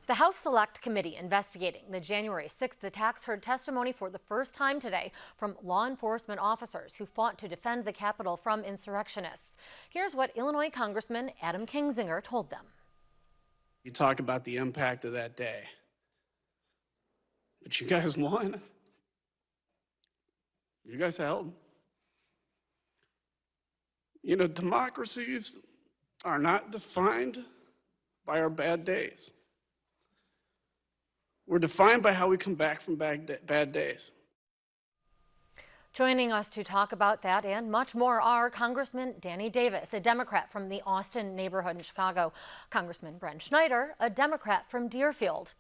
The House Select Committee investigating the January 6th attacks heard testimony for the first time today from law enforcement officers who fought to defend the Capitol from insurrectionists. Here's what Illinois Congressman Adam Kinzinger told them. You talk about the impact of that day, but you guys won. You guys held. You know, democracies are not defined by our bad days. We're defined by how we come back from bad days. Joining us to talk about that and much more are Congressman Danny Davis, a Democrat from the Austin neighborhood in Chicago, Congressman Brent Schneider, a Democrat from Deerfield,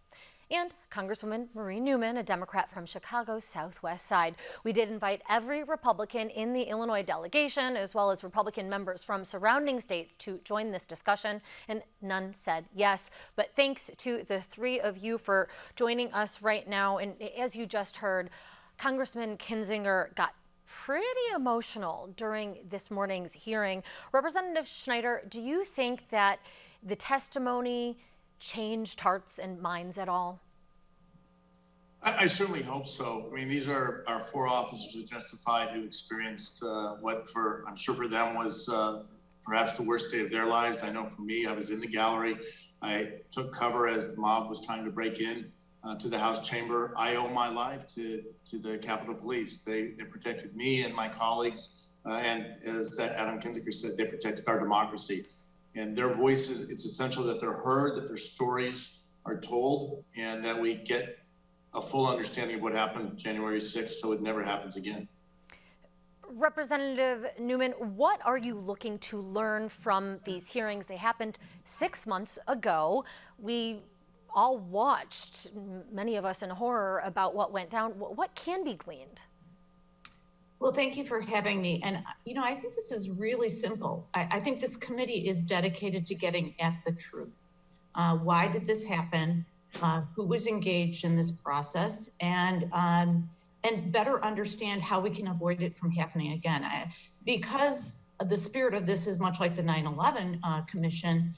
and Congresswoman Marie Newman, a Democrat from Chicago's southwest side. We did invite every Republican in the Illinois delegation, as well as Republican members from surrounding states, to join this discussion, and none said yes. But thanks to the three of you for joining us right now. And as you just heard, Congressman Kinzinger got pretty emotional during this morning's hearing. Representative Schneider, do you think that the testimony changed hearts and minds at all? I certainly hope so. I mean, these are our four officers who testified, who experienced what I'm sure for them was perhaps the worst day of their lives. I know for me, I was in the gallery. I took cover as the mob was trying to break in to the House chamber. I owe my life to the Capitol Police. They protected me and my colleagues, and as Adam Kinzinger said, they protected our democracy. And their voices, it's essential that they're heard, that their stories are told, and that we get a full understanding of what happened January 6th so it never happens again. Representative Newman, what are you looking to learn from these hearings? They happened 6 months ago. We all watched, many of us in horror, about what went down. What can be gleaned? Well, thank you for having me. And, you know, I think this is really simple. I think this committee is dedicated to getting at the truth. Why did this happen? Who was engaged in this process? And better understand how we can avoid it from happening again. Because the spirit of this is much like the 9/11 Commission,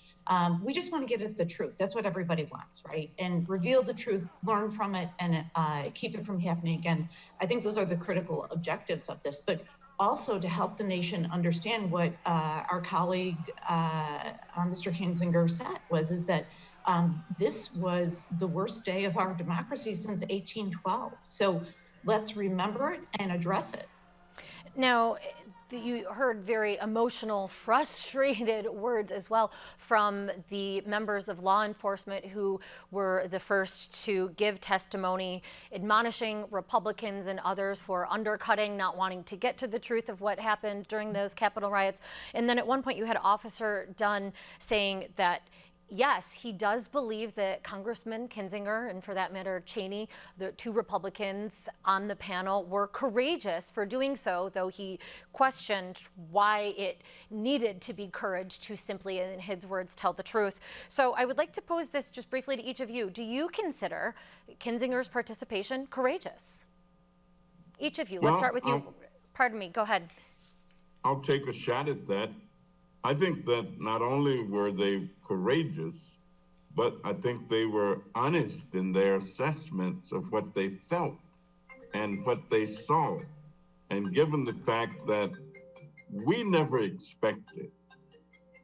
we just want to get at the truth. That's what everybody wants, right? And reveal the truth, learn from it, and keep it from happening again. I think those are the critical objectives of this, but also to help the nation understand what our colleague, Mr. Kinzinger said, is that this was the worst day of our democracy since 1812. So let's remember it and address it. Now, you heard very emotional, frustrated words as well from the members of law enforcement who were the first to give testimony, admonishing Republicans and others for undercutting, not wanting to get to the truth of what happened during those Capitol riots. And then at one point you had Officer Dunn saying that yes, he does believe that Congressman Kinzinger, and for that matter, Cheney, the two Republicans on the panel, were courageous for doing so, though he questioned why it needed to be courage to simply, in his words, tell the truth. So I would like to pose this just briefly to each of you. Do you consider Kinzinger's participation courageous? Each of you. Let's start with you. Pardon me. Go ahead. I'll take a shot at that. I think that not only were they courageous, but I think they were honest in their assessments of what they felt and what they saw. And given the fact that we never expected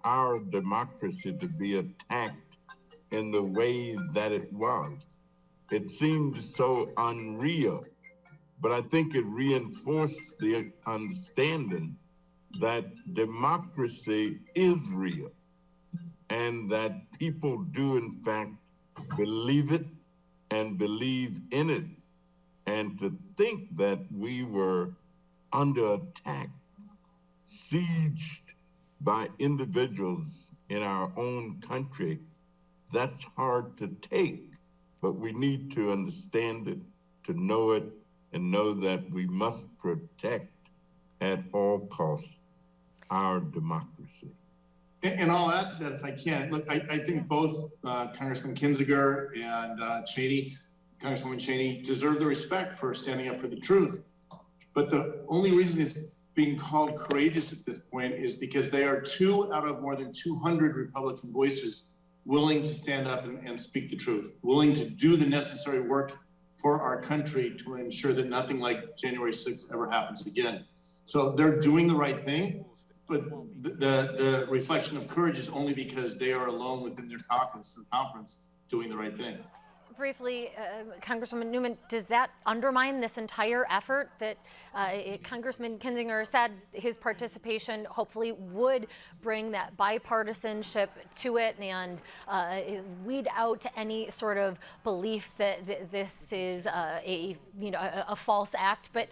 our democracy to be attacked in the way that it was, it seemed so unreal. But I think it reinforced the understanding that democracy is real and that people do in fact believe it and believe in it. And to think that we were under attack, sieged by individuals in our own country, that's hard to take, but we need to understand it, to know it, and know that we must protect at all costs our democracy. And I'll add to that if I can. Look, I think both Congressman Kinzinger and Cheney, Congresswoman Cheney, deserve the respect for standing up for the truth. But the only reason it's being called courageous at this point is because they are two out of more than 200 Republican voices willing to stand up and speak the truth, willing to do the necessary work for our country to ensure that nothing like January 6th ever happens again. So they're doing the right thing, but the reflection of courage is only because they are alone within their caucus or conference doing the right thing. Briefly, Congresswoman Newman, does that undermine this entire effort that Congressman Kinzinger said his participation hopefully would bring that bipartisanship to it and weed out any sort of belief that this is a false act? But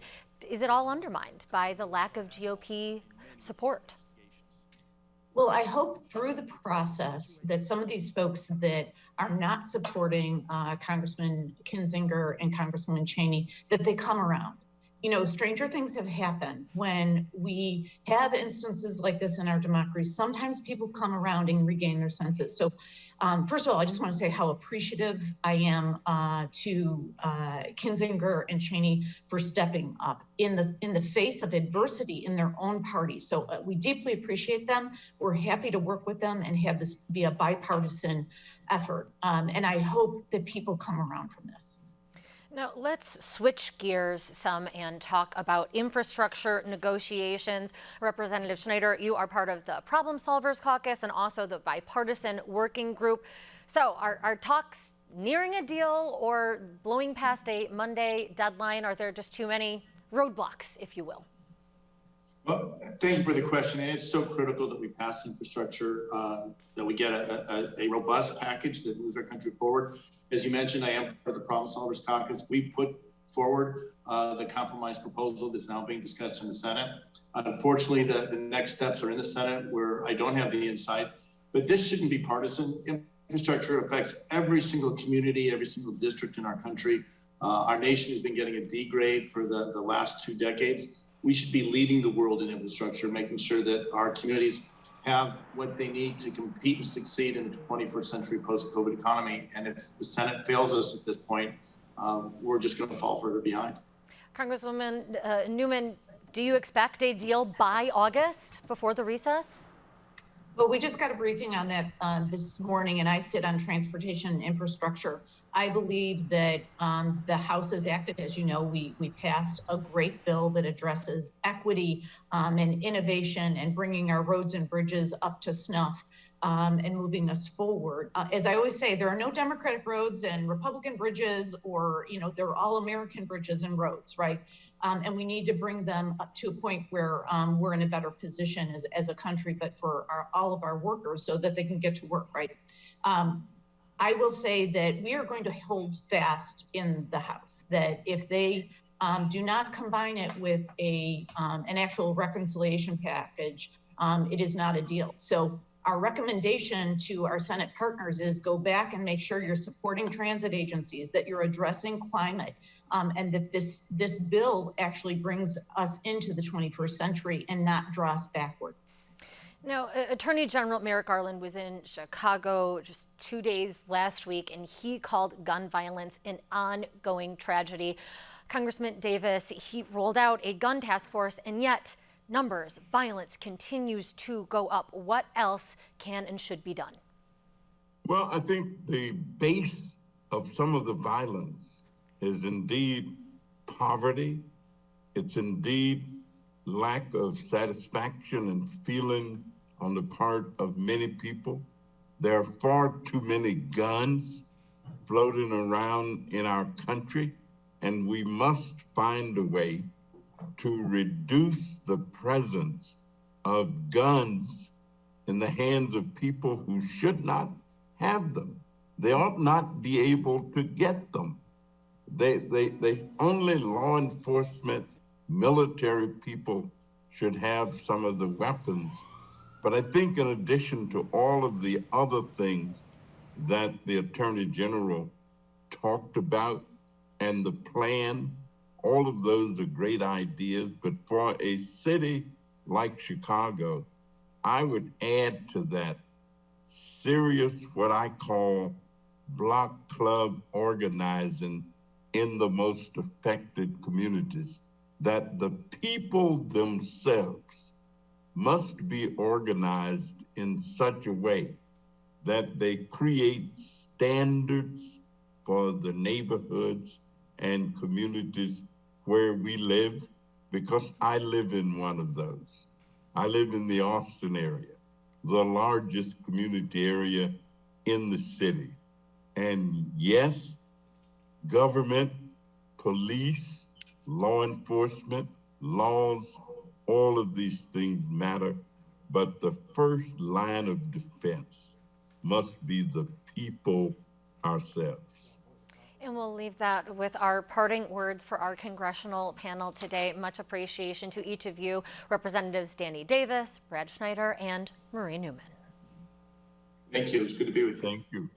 is it all undermined by the lack of GOP support? Well, I hope through the process that some of these folks that are not supporting Congressman Kinzinger and Congresswoman Cheney, that they come around. You know, stranger things have happened when we have instances like this in our democracy. Sometimes people come around and regain their senses. So first of all, I just want to say how appreciative I am to Kinzinger and Cheney for stepping up in the face of adversity in their own party. So we deeply appreciate them. We're happy to work with them and have this be a bipartisan effort. And I hope that people come around from this. Now, let's switch gears some and talk about infrastructure negotiations. Representative Schneider, you are part of the Problem Solvers Caucus and also the bipartisan working group. So are talks nearing a deal or blowing past a Monday deadline? Are there just too many roadblocks, if you will? Well, thank you for the question. And it's so critical that we pass infrastructure, that we get a robust package that moves our country forward. As you mentioned, I am part of the Problem Solvers Caucus. We put forward the compromise proposal that's now being discussed in the Senate. Unfortunately, the next steps are in the Senate where I don't have the insight, but this shouldn't be partisan. Infrastructure affects every single community, every single district in our country. Our nation has been getting a D grade for the last 2 decades. We should be leading the world in infrastructure, making sure that our communities have what they need to compete and succeed in the 21st century post-COVID economy. And if the Senate fails us at this point, we're just going to fall further behind. Congresswoman Newman, do you expect a deal by August before the recess? Well, we just got a briefing on that this morning, and I sit on transportation and infrastructure. I believe that the House has acted. As you know, we passed a great bill that addresses equity and innovation and bringing our roads and bridges up to snuff and moving us forward. As I always say, there are no Democratic roads and Republican bridges, or, you know, they're all American bridges and roads, right? And we need to bring them up to a point where we're in a better position as a country, but for all of our workers so that they can get to work, right? I will say that we are going to hold fast in the House that if they do not combine it with an actual reconciliation package, it is not a deal. So our recommendation to our Senate partners is go back and make sure you're supporting transit agencies, that you're addressing climate, and that this bill actually brings us into the 21st century and not draw us backward. Now, Attorney General Merrick Garland was in Chicago just 2 days last week, and he called gun violence an ongoing tragedy. Congressman Davis, he rolled out a gun task force, and yet numbers, violence continues to go up. What else can and should be done? Well, I think the base of some of the violence is indeed poverty. It's indeed lack of satisfaction and feeling on the part of many people. There are far too many guns floating around in our country, and we must find a way to reduce the presence of guns in the hands of people who should not have them. They ought not be able to get them. They only law enforcement, military people should have some of the weapons. But I think in addition to all of the other things that the Attorney General talked about and the plan, all of those are great ideas. But for a city like Chicago, I would add to that serious, what I call block club organizing in the most affected communities, that the people themselves must be organized in such a way that they create standards for the neighborhoods and communities where we live, because I live in one of those. I live in the Austin area, the largest community area in the city. And yes, government, police, law enforcement, laws, all of these things matter, but the first line of defense must be the people ourselves. And we'll leave that with our parting words for our congressional panel today. Much appreciation to each of you, Representatives Danny Davis, Brad Schneider, and Marie Newman. Thank you. It's good to be with you. Thank you.